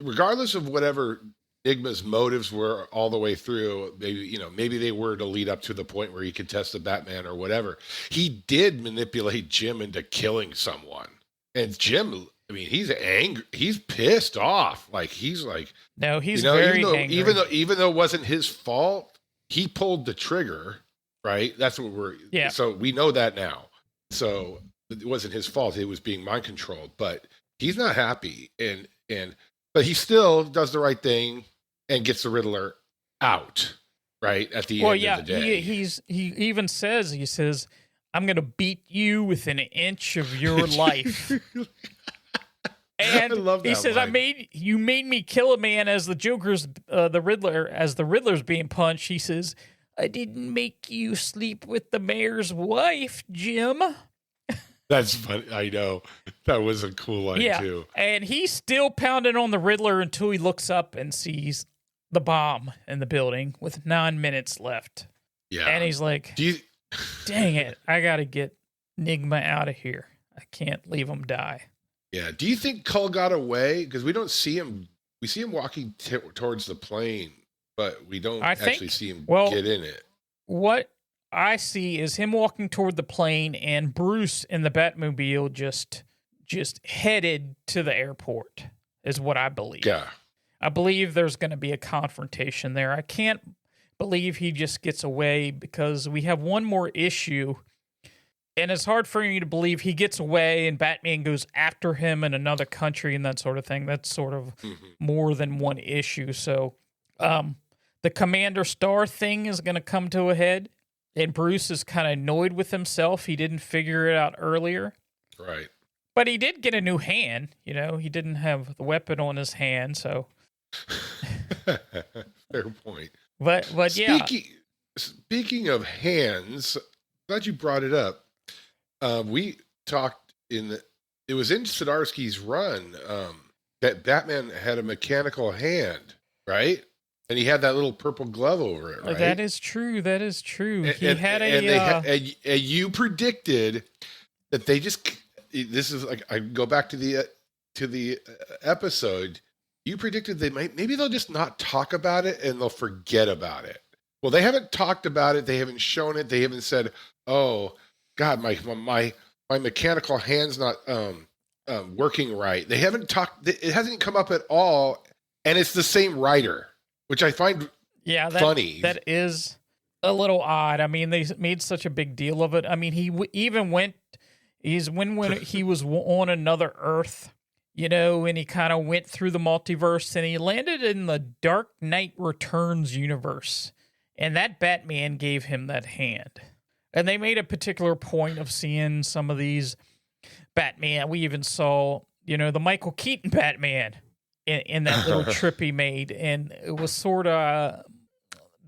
regardless of whatever Enigma's motives were all the way through, maybe they were to lead up to the point where he could test the Batman or whatever. He did manipulate Jim into killing someone. And Jim, he's angry. He's pissed off. Like, he's like, no, he's very angry. Even though it wasn't his fault, he pulled the trigger, right? That's what so we know that now. So it wasn't his fault. It was being mind controlled, but he's not happy. But he still does the right thing and gets the Riddler out, right, at the end of the day. He even says, "I'm going to beat you within an inch of your life." And he says, line. You made me kill a man as the Riddler's being punched. He says, "I didn't make you sleep with the mayor's wife, Jim." That's funny. I know. That was a cool line, too. And he's still pounding on the Riddler until he looks up and sees the bomb in the building with 9 minutes left. Yeah. And he's like, dang it, I got to get Enigma out of here. I can't leave him die. Yeah. Do you think Cull got away? Because we don't see him. We see him walking towards the plane, but we don't actually see him get in it. What I see is him walking toward the plane and Bruce in the Batmobile just headed to the airport is what I believe. Yeah. I believe there's going to be a confrontation there. I can't believe he just gets away because we have one more issue, and it's hard for me to believe he gets away and Batman goes after him in another country and that sort of thing. That's sort of more than one issue. So the Commander Star thing is going to come to a head. And Bruce is kind of annoyed with himself. He didn't figure it out earlier. Right. But he did get a new hand. He didn't have the weapon on his hand, so. Fair point. But Speaking of hands, glad you brought it up. We talked it was in Zdarsky's run that Batman had a mechanical hand, right? And he had that little purple glove over it, right? That is true. And you predicted that they just. This is like I go back to the episode. You predicted maybe they'll just not talk about it and they'll forget about it. Well, they haven't talked about it. They haven't shown it. They haven't said, "Oh God, my mechanical hand's not working right." They haven't talked. It hasn't come up at all, and it's the same writer. Which I find funny. That is a little odd. I mean, they made such a big deal of it. I mean, he even went is when he was on another Earth, and he kind of went through the multiverse and he landed in the Dark Knight Returns universe. And that Batman gave him that hand. And they made a particular point of seeing some of these Batman. We even saw, the Michael Keaton Batman in that little trip he made. And it was sort of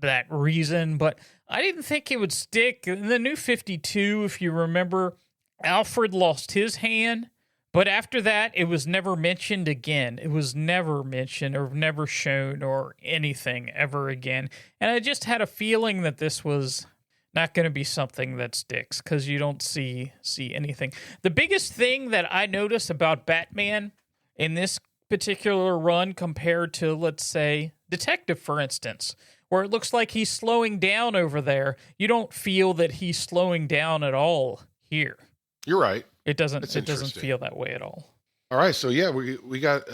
that reason, but I didn't think it would stick. In the New 52, if you remember, Alfred lost his hand, but after that, it was never mentioned again. It was never mentioned or never shown or anything ever again. And I just had a feeling that this was not going to be something that sticks because you don't see anything. The biggest thing that I noticed about Batman in this particular run compared to, let's say, Detective, for instance, where it looks like he's slowing down over there, you don't feel that he's slowing down at all here. You're right. It doesn't feel that way at all. All right, so yeah, we got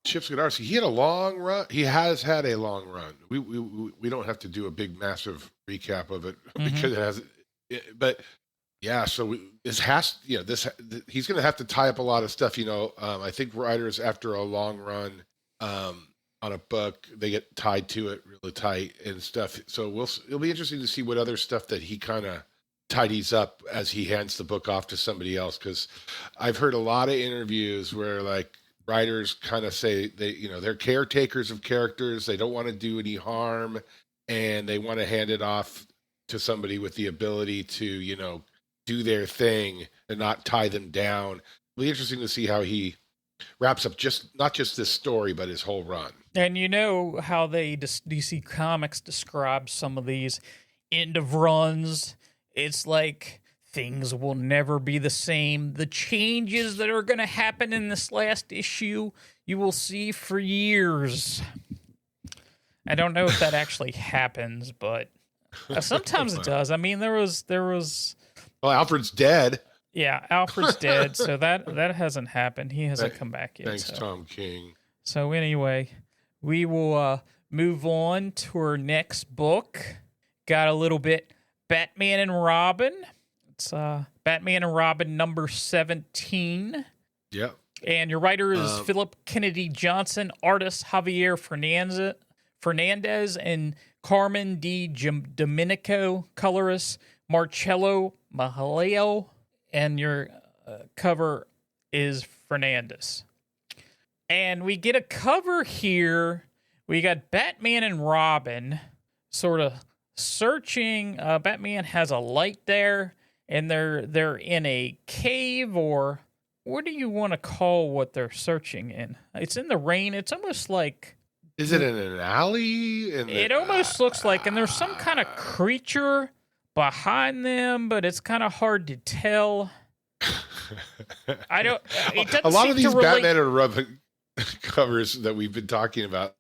Chip Zdarsky. He had a long run. He has had a long run. We don't have to do a big massive recap of it because it has. But yeah, so he's going to have to tie up a lot of stuff. I think writers after a long run on a book, they get tied to it really tight and stuff. So it'll be interesting to see what other stuff that he kind of tidies up as he hands the book off to somebody else. Because I've heard a lot of interviews where like writers kind of say they're caretakers of characters. They don't want to do any harm, and they want to hand it off to somebody with the ability to do their thing and not tie them down. It'll be interesting to see how he wraps up not just this story, but his whole run. And how DC Comics describes some of these end of runs. It's like things will never be the same. The changes that are going to happen in this last issue, you will see for years. I don't know if that actually happens, but sometimes it does. I mean, there was. Well, Alfred's dead. Yeah, Alfred's dead, so that hasn't happened. He hasn't come back yet. Thanks, Tom King. So anyway, we will move on to our next book. Got a little bit Batman and Robin. It's Batman and Robin number 17. Yep. And your writer is Philip Kennedy Johnson, artist Javier Fernandez, and Carmen D. Domenico, colorist Marcello Mahaleo, and your cover is Fernandez. And we get a cover here. We got Batman and Robin sort of searching. Batman has a light there, and they're in a cave, or what do you want to call what they're searching in? It's in the rain. It's almost like... Is it in an alley? It almost looks like, and there's some kind of creature behind them, but it's kind of hard to tell. I don't... It doesn't a lot seem of these to relate... Batman and Robin covers that we've been talking about,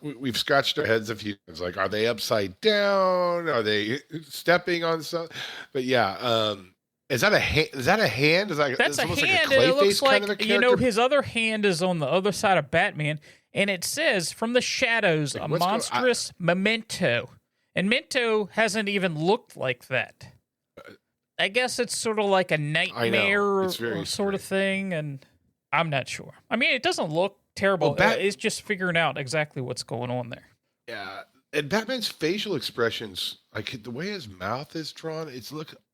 we've scratched our heads a few times. Like, are they upside down? Are they stepping on something? But yeah, is that a hand? Is that a hand? That's a hand, like a and it looks like, kind of a character? his other hand is on the other side of Batman, and it says, "From the shadows, like, a monstrous memento." And Memento hasn't even looked like that. I guess it's sort of like a nightmare or sort of thing, and I'm not sure. I mean, it doesn't look terrible. Well, it's just figuring out exactly what's going on there. Yeah, and Batman's facial expressions, like the way his mouth is drawn,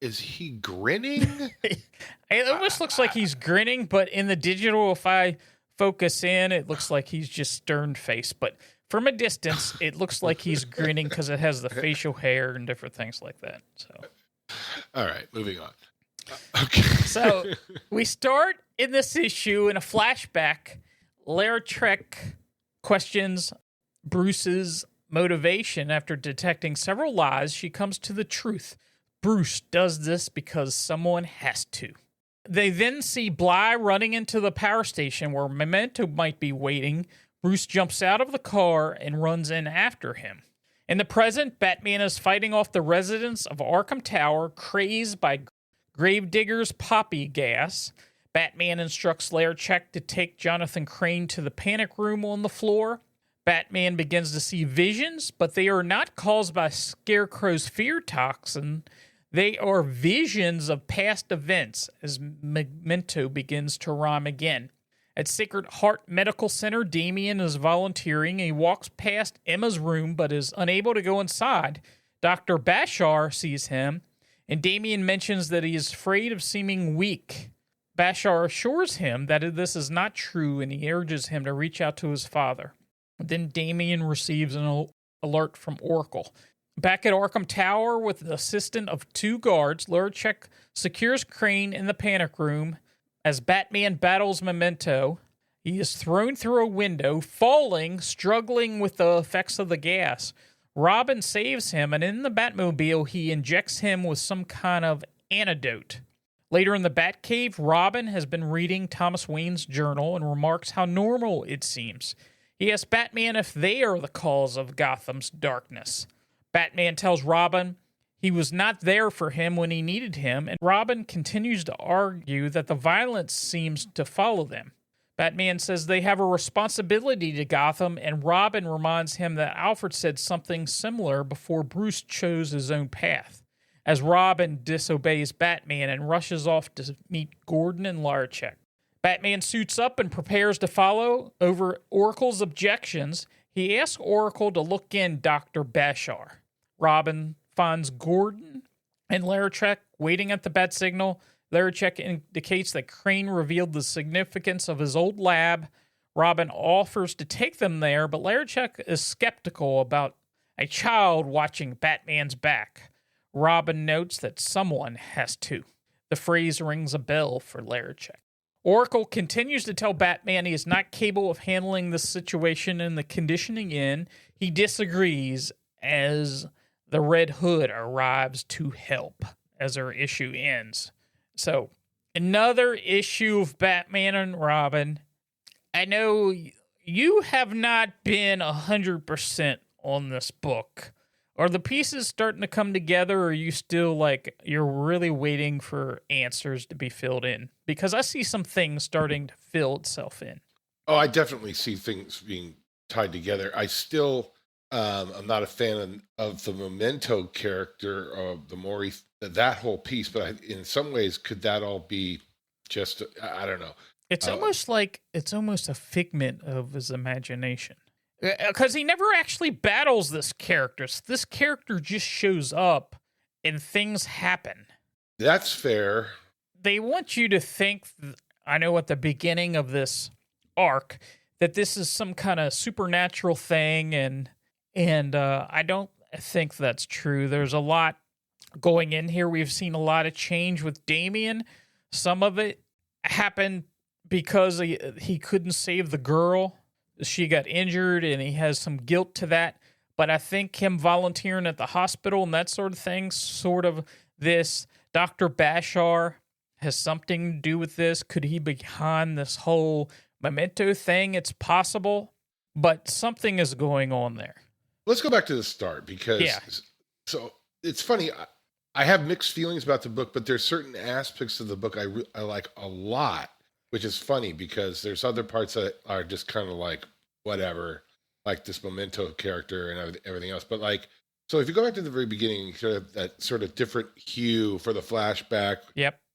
is he grinning? It almost looks like he's grinning, but in the digital, if I focus in, it looks like he's just stern-faced. But from a distance, it looks like he's grinning because it has the facial hair and different things like that. So, all right, moving on. Okay. So we start in this issue in a flashback. Lara Trek questions Bruce's motivation after detecting several lies. She comes to the truth. Bruce does this because someone has to. They then see Bly running into the power station where Memento might be waiting. Bruce jumps out of the car and runs in after him. In the present, Batman is fighting off the residents of Arkham Tower, crazed by Gravedigger's poppy gas. Batman instructs Lara-Trek to take Jonathan Crane to the panic room on the floor. Batman begins to see visions, but they are not caused by Scarecrow's fear toxin. They are visions of past events as Memento begins to rhyme again. At Sacred Heart Medical Center, Damian is volunteering. He walks past Emma's room but is unable to go inside. Dr. Bashar sees him, and Damian mentions that he is afraid of seeming weak. Bashar assures him that this is not true, and he urges him to reach out to his father. Then Damian receives an alert from Oracle. Back at Arkham Tower, with the assistance of 2 guards, Lurchek secures Crane in the panic room. As Batman battles Memento, he is thrown through a window, falling, struggling with the effects of the gas. Robin saves him, and in the Batmobile, he injects him with some kind of antidote. Later in the Batcave, Robin has been reading Thomas Wayne's journal and remarks how normal it seems. He asks Batman if they are the cause of Gotham's darkness. Batman tells Robin he was not there for him when he needed him, and Robin continues to argue that the violence seems to follow them. Batman says they have a responsibility to Gotham, and Robin reminds him that Alfred said something similar before Bruce chose his own path. As Robin disobeys Batman and rushes off to meet Gordon and Lurchek. Batman suits up and prepares to follow. Over Oracle's objections, he asks Oracle to look in Dr. Bashar. Robin finds Gordon and Lurchek waiting at the bat signal. Lurchek indicates that Crane revealed the significance of his old lab. Robin offers to take them there, but Lurchek is skeptical about a child watching Batman's back. Robin notes that someone has to. The phrase rings a bell for Lurchek. Oracle continues to tell Batman he is not capable of handling this situation and the conditioning in. He disagrees as the Red Hood arrives to help as our issue ends. So, another issue of Batman and Robin. I know you have not been 100% on this book. Are the pieces starting to come together, or are you still you're really waiting for answers to be filled in? Because I see some things starting to fill itself in. Oh, I definitely see things being tied together. I still, I'm not a fan of the Memento character, of the Maury, that whole piece, but in some ways, could that all be just, I don't know. It's almost a figment of his imagination. Because he never actually battles this character. This character just shows up and things happen. That's fair. They want you to think, I know at the beginning of this arc, that this is some kind of supernatural thing, and I don't think that's true. There's a lot going in here. We've seen a lot of change with Damian. Some of it happened because he couldn't save the girl. She got injured, and he has some guilt to that. But I think him volunteering at the hospital and that sort of thing, sort of this Dr. Bashar has something to do with this. Could he be behind this whole Memento thing? It's possible, but something is going on there. Let's go back to the start, because so it's funny. I have mixed feelings about the book, but there's certain aspects of the book I like a lot. Which is funny because there's other parts that are just kind of like whatever, like this Memento character and everything else. But so if you go back to the very beginning, sort of that sort of different hue for the flashback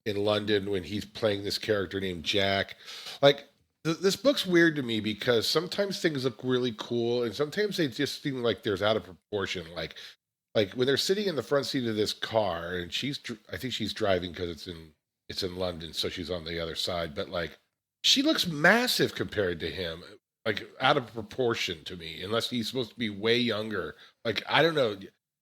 in London when he's playing this character named Jack. This book's weird to me because sometimes things look really cool and sometimes they just seem like there's out of proportion. Like when they're sitting in the front seat of this car and I think she's driving because it's in London, so she's on the other side. But she looks massive compared to him, out of proportion to me, unless he's supposed to be way younger. I don't know.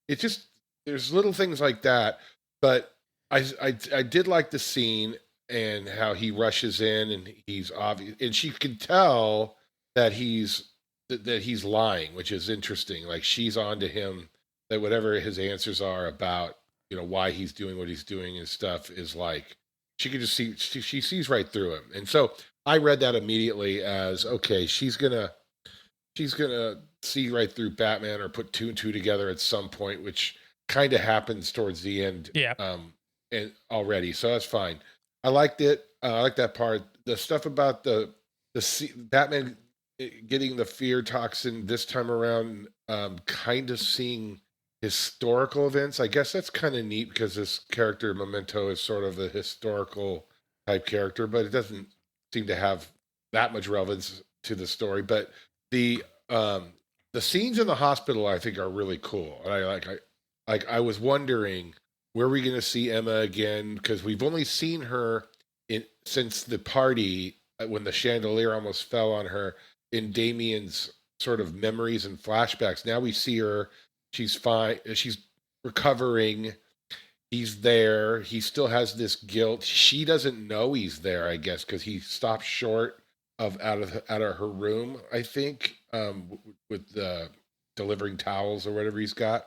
It's just, there's little things like that. But I did like the scene and how he rushes in and he's obvious, and she can tell that he's lying, which is interesting. She's on to him, that whatever his answers are about, why he's doing what he's doing and stuff is she could just see, she sees right through him. And so I read that immediately as, okay, she's gonna see right through Batman or put 2 and 2 together at some point, which kind of happens towards the end. Yeah. And already. So that's fine. I liked it. I like that part. The stuff about the Batman getting the fear toxin this time around, kind of seeing historical events. I guess that's kind of neat because this character Memento is sort of a historical type character, but it doesn't seem to have that much relevance to the story. But the scenes in the hospital I think are really cool. And I was wondering, where are we going to see Emma again? Because we've only seen her since the party when the chandelier almost fell on her in Damian's sort of memories and flashbacks. Now we see her. She's fine. She's recovering. He's there. He still has this guilt. She doesn't know he's there, I guess, because he stopped short of out of her room, I think, with delivering towels or whatever he's got.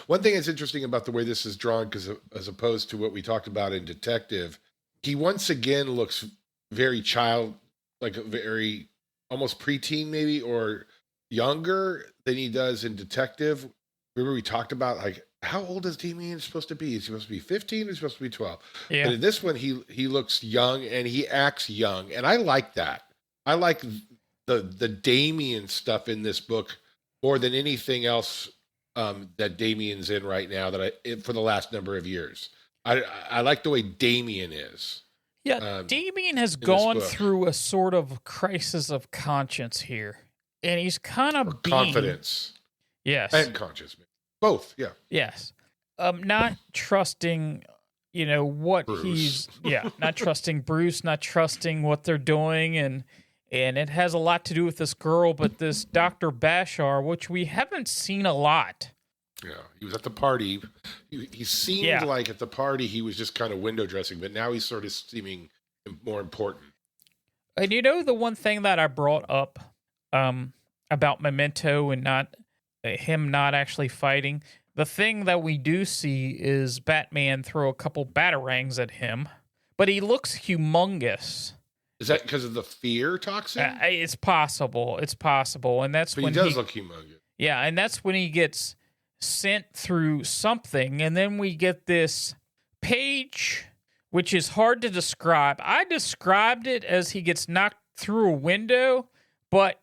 One thing that's interesting about the way this is drawn, because as opposed to what we talked about in Detective, he once again looks very like a very almost preteen maybe, or younger than he does in Detective. Remember we talked about like how old is Damian supposed to be? Is he supposed to be 15 or is he supposed to be 12? Yeah. But in this one, he looks young and he acts young, and I like that. I like the Damian stuff in this book more than anything else that Damian's in right now for the last number of years. I like the way Damian is. Yeah, Damian has gone through a sort of crisis of conscience here, and he's kind of confidence. Yes, and conscience, both. Yeah. Yes, not trusting. What Bruce. not trusting Bruce, not trusting what they're doing, and it has a lot to do with this girl, but this Dr. Bashar, which we haven't seen a lot. Yeah, he was at the party. He seemed like at the party he was just kind of window dressing, but now he's sort of seeming more important. And the one thing that I brought up about Memento and him not actually fighting, the thing that we do see is Batman throw a couple batarangs at him, but he looks humongous. Is that because of the fear toxin? It's possible. And that's when he does look humongous. Yeah, and that's when he gets sent through something, and then we get this page, which is hard to describe. I described it as he gets knocked through a window, but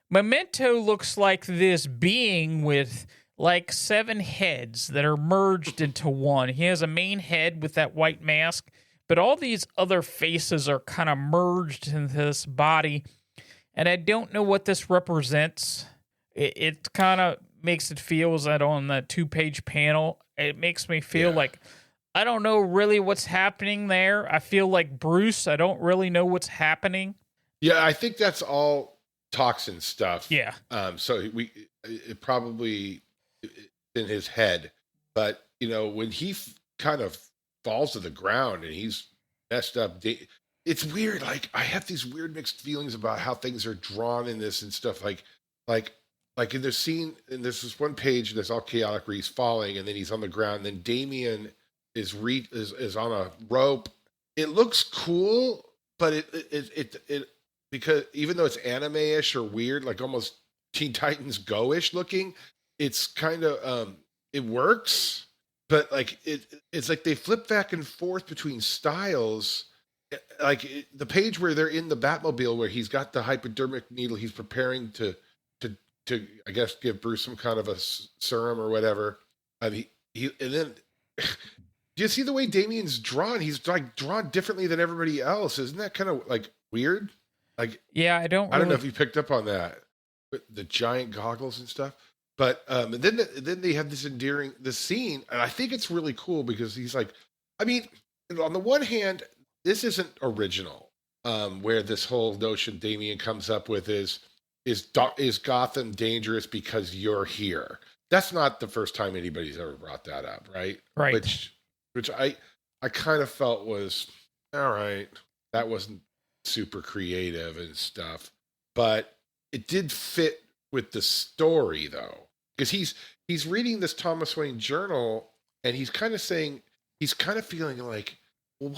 Memento looks like this being with like 7 heads that are merged into one. He has a main head with that white mask, but all these other faces are kind of merged into this body, and I don't know what this represents. It kind of makes it feel as that on that 2-page panel, it makes me feel like I don't know really what's happening there. I feel like Bruce, I don't really know what's happening. Yeah, I think that's all toxin stuff. Yeah. So it probably in his head, but when he kind of falls to the ground and he's messed up, it's weird. Like I have these weird mixed feelings about how things are drawn in this and stuff. Like in the scene, and this is one page that's all chaotic where he's falling and then he's on the ground. And then Damian is on a rope. It looks cool, but it because even though it's anime-ish or weird, like almost Teen Titans Go-ish looking, it's kind of it works, but like it's like they flip back and forth between styles. Like the page where they're in the Batmobile where he's got the hypodermic needle, he's preparing to I guess give Bruce some kind of a serum or whatever. And then do you see the way Damian's drawn? He's like drawn differently than everybody else. Isn't that kind of like weird? Like I don't know if you picked up on that, the giant goggles and stuff. But and then they have this scene, and I think it's really cool because he's like, I mean, on the one hand, this isn't original. Where this whole notion Damian comes up with is Gotham dangerous because you're here? That's not the first time anybody's ever brought that up, right? Right. Which I kind of felt was all right. That wasn't super creative and stuff, but it did fit with the story though, because he's reading this Thomas Wayne journal and he's kind of feeling like, well,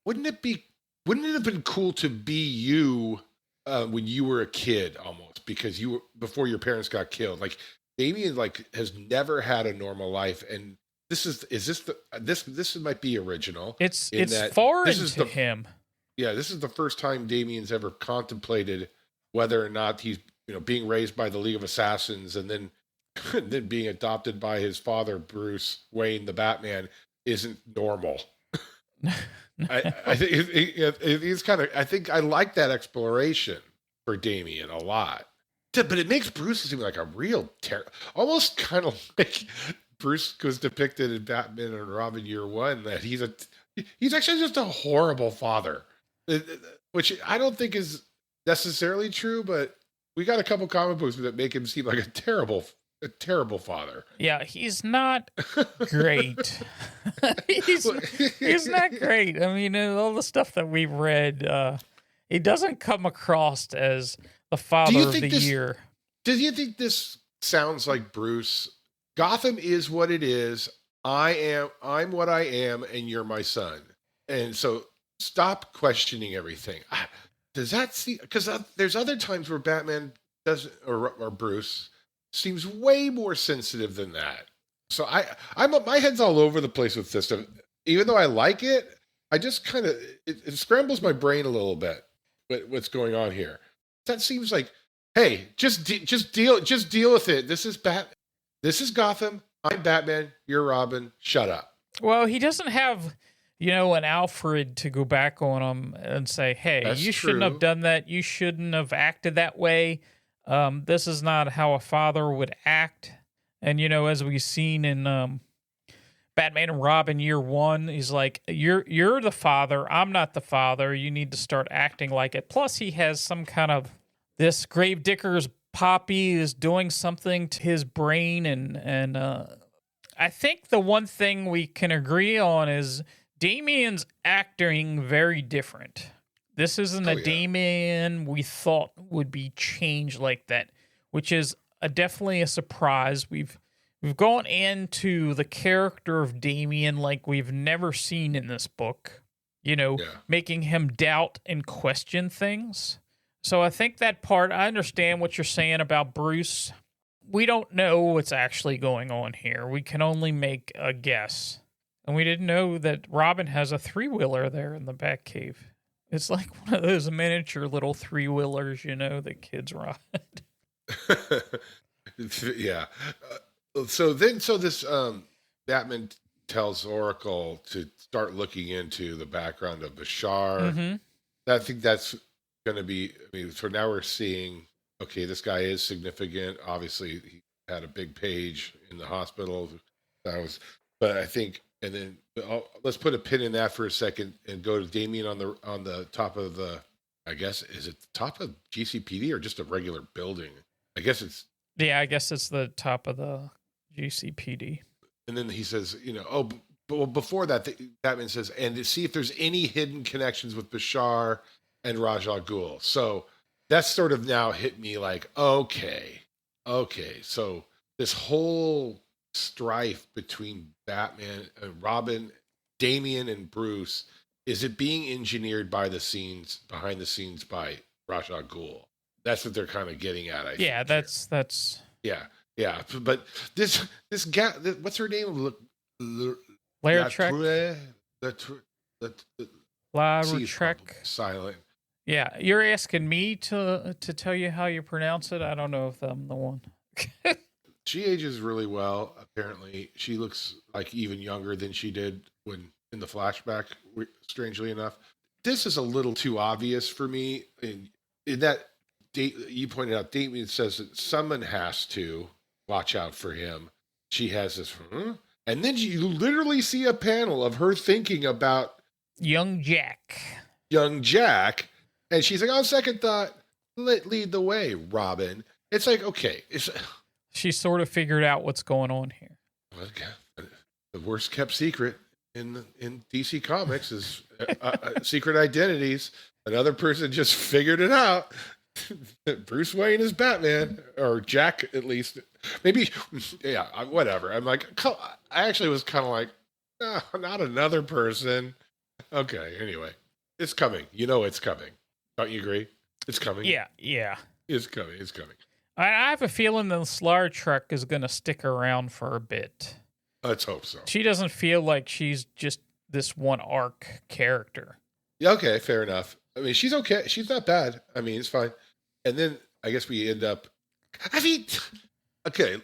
wouldn't it have been cool to be you when you were a kid almost, because you were before your parents got killed. Like Damian has never had a normal life, and this might be original. It's foreign to him. Yeah, this is the first time Damian's ever contemplated whether or not he's being raised by the League of Assassins and then and then being adopted by his father, Bruce Wayne, the Batman, isn't normal. I think he's kind of. I think I like that exploration for Damian a lot, but it makes Bruce seem like a real almost kind of like Bruce was depicted in Batman and Robin Year One. That he's actually just a horrible father, which I don't think is necessarily true. But we got a couple comic books that make him seem like a terrible father. Yeah, he's not great. he's not great. I mean, all the stuff that we've read, he doesn't come across as the father of the year. Do you think this sounds like Bruce? Gotham is what it is. I'm what I am, and you're my son. And so stop questioning everything. Does that see? Because there's other times where Batman doesn't, or Bruce seems way more sensitive than that. So my head's all over the place with this stuff. Even though I like it, I just kind of it scrambles my brain a little bit. What's going on here? That seems like, hey, just deal with it. This is Gotham. I'm Batman. You're Robin. Shut up. Well, he doesn't have, an Alfred to go back on him and say, hey, That's you true. shouldn't have done that. You shouldn't have acted that way. This is not how a father would act. And, as we've seen in Batman and Robin Year One, he's like, you're the father. I'm not the father. You need to start acting like it. Plus, he has some kind of this Gravedigger's Poppy is doing something to his brain. And I think the one thing we can agree on is Damian's acting very different. This isn't a Damian we thought would be changed like that, which is definitely a surprise. We've gone into the character of Damian like we've never seen in this book, making him doubt and question things. So I think that part, I understand what you're saying about Bruce. We don't know what's actually going on here. We can only make a guess. And we didn't know that Robin has a 3-wheeler there in the Batcave. It's like one of those miniature little 3-wheelers, that kids ride. Yeah. So this Batman tells Oracle to start looking into the background of Bashar. Mm-hmm. I think that's going to be. So now we're seeing. Okay, this guy is significant. Obviously, he had a big page in the hospital. But I think. And then let's put a pin in that for a second and go to Damian on the top of the. I guess is it the top of GCPD or just a regular building? I guess it's. Yeah, I guess it's the top of the GCPD. And then he says, but before that, Batman says, and to see if there's any hidden connections with Bashar and Ra's al Ghul. So that's sort of now hit me like, okay, so this whole strife between Batman and Robin, Damian and Bruce, is it being engineered behind the scenes by Ra's al Ghul? That's what they're kind of getting at. I think. That's. Yeah. But this what's her name? Lara Trek. Lara Trek. Silent. Yeah, you're asking me to tell you how you pronounce it. I don't know if I'm the one. She ages really well. Apparently, she looks like even younger than she did when in the flashback. Strangely enough, this is a little too obvious for me. In that you pointed out, Damian says that someone has to watch out for him. She has this, and then you literally see a panel of her thinking about young Jack, and she's like, "On second thought, lead the way, Robin." It's like, okay, she sort of figured out what's going on here. Okay. The worst kept secret in DC Comics is secret identities. Another person just figured it out. Bruce Wayne is Batman, or Jack at least. Maybe, yeah, whatever. I'm like, I actually was kind of like, not another person. Okay, anyway, it's coming. It's coming. Don't you agree? It's coming. Yeah. It's coming. I have a feeling this Lara Trek is going to stick around for a bit. Let's hope so. She doesn't feel like she's just this one arc character. Yeah, okay, fair enough. I mean, she's okay. She's not bad. I mean, it's fine. And then I guess we end up. I mean, okay.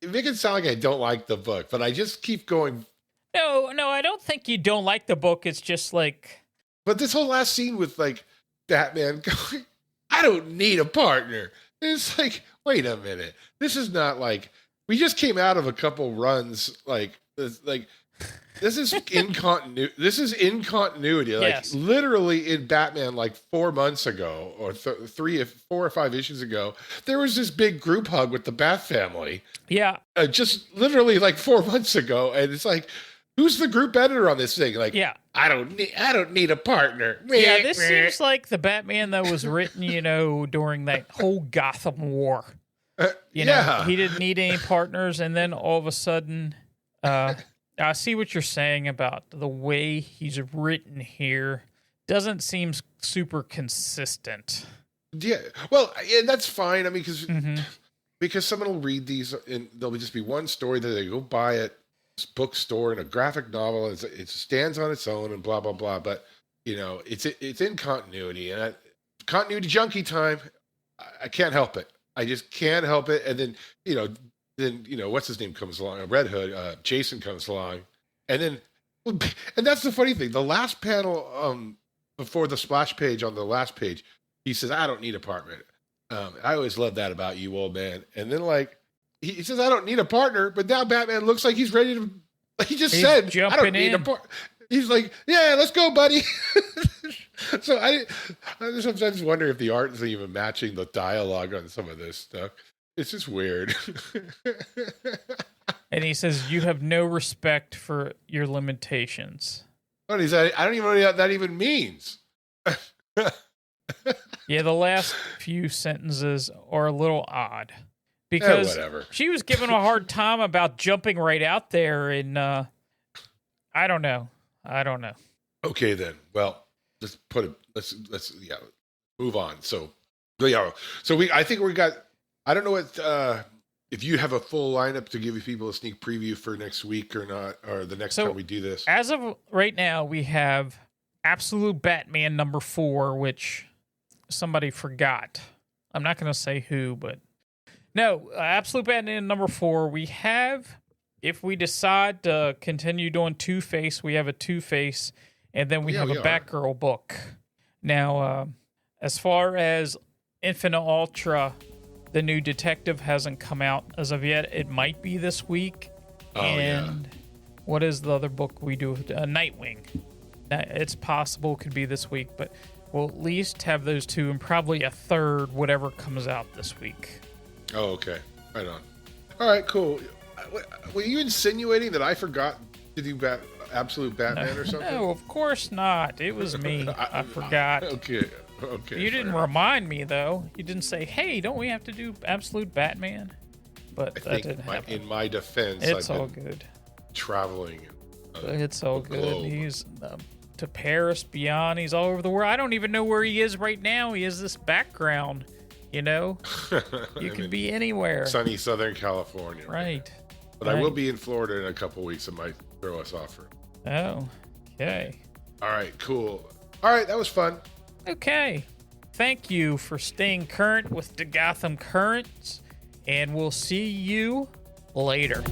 make it sound like I don't like the book, but I just keep going. No, I don't think you don't like the book. It's just like. But this whole last scene with like Batman going, I don't need a partner. It's like, wait a minute. This is not like we just came out of a couple runs. Like this is in continuity. This is in continuity. Like Yes. literally in Batman, like 4 months ago, or 4 or 5 issues ago, there was this big group hug with the Bat family. Yeah. Just literally like 4 months ago, and it's like, who's the group editor on this thing? Like, Yeah. I don't need a partner. Yeah, this seems like the Batman that was written, during that whole Gotham war. Yeah. He didn't need any partners, and then all of a sudden, I see what you're saying about the way he's written here. Doesn't seem super consistent. Yeah, well, and that's fine. I mean, Mm-hmm. because someone will read these, and there'll just be one story that they go buy at this bookstore and a graphic novel. And it stands on its own and blah blah blah. But it's in continuity, and continuity junkie time. I can't help it. I just can't help it. And then what's his name comes along, Red Hood, Jason comes along, and that's the funny thing. The last panel, before the splash page on the last page, he says, "I don't need a partner." I always love that about you, old man. And then he says, "I don't need a partner," but now Batman looks like he's ready to. Like he just said, "I don't need a partner." He's like, "Yeah, let's go, buddy." So I sometimes wonder if the art isn't even matching the dialogue on some of this stuff. It's just weird. And he says, "You have no respect for your limitations." Oh, he said, "I don't even know what that even means." Yeah, the last few sentences are a little odd because whatever. she was giving him a hard time about jumping right out there, and I don't know. Okay, then. Well, let's put it. Let's move on. So I think we got. I don't know what if you have a full lineup to give people a sneak preview for next week or not, or the next time we do this. As of right now, we have Absolute Batman #4, which somebody forgot. I'm not going to say who, but no, Absolute Batman #4. We have, if we decide to continue doing Two-Face, we have a Two-Face, and then we have a Batgirl book. Now, as far as Infinite Ultra, the new detective hasn't come out as of yet. It might be this week. What is the other book we do? Nightwing. It's possible it could be this week, but we'll at least have those two and probably a third, whatever comes out this week. Oh, okay. Right on. All right, cool. Were you insinuating that I forgot to do Absolute Batman or something? No, of course not. It was me. I forgot. Okay. You didn't remind me, though. You didn't say, "Hey, don't we have to do Absolute Batman?" But that didn't happen. In my defense, it's I've all been good. traveling. It's all good. globe. He's to Paris, beyond. He's all over the world. I don't even know where he is right now. He has this background, You could be anywhere. Sunny Southern California. Right. But I will be in Florida in a couple weeks. It might throw us off. Oh, okay. All right, cool. All right, that was fun. Okay. Thank you for staying current with the Gotham Currents, and we'll see you later.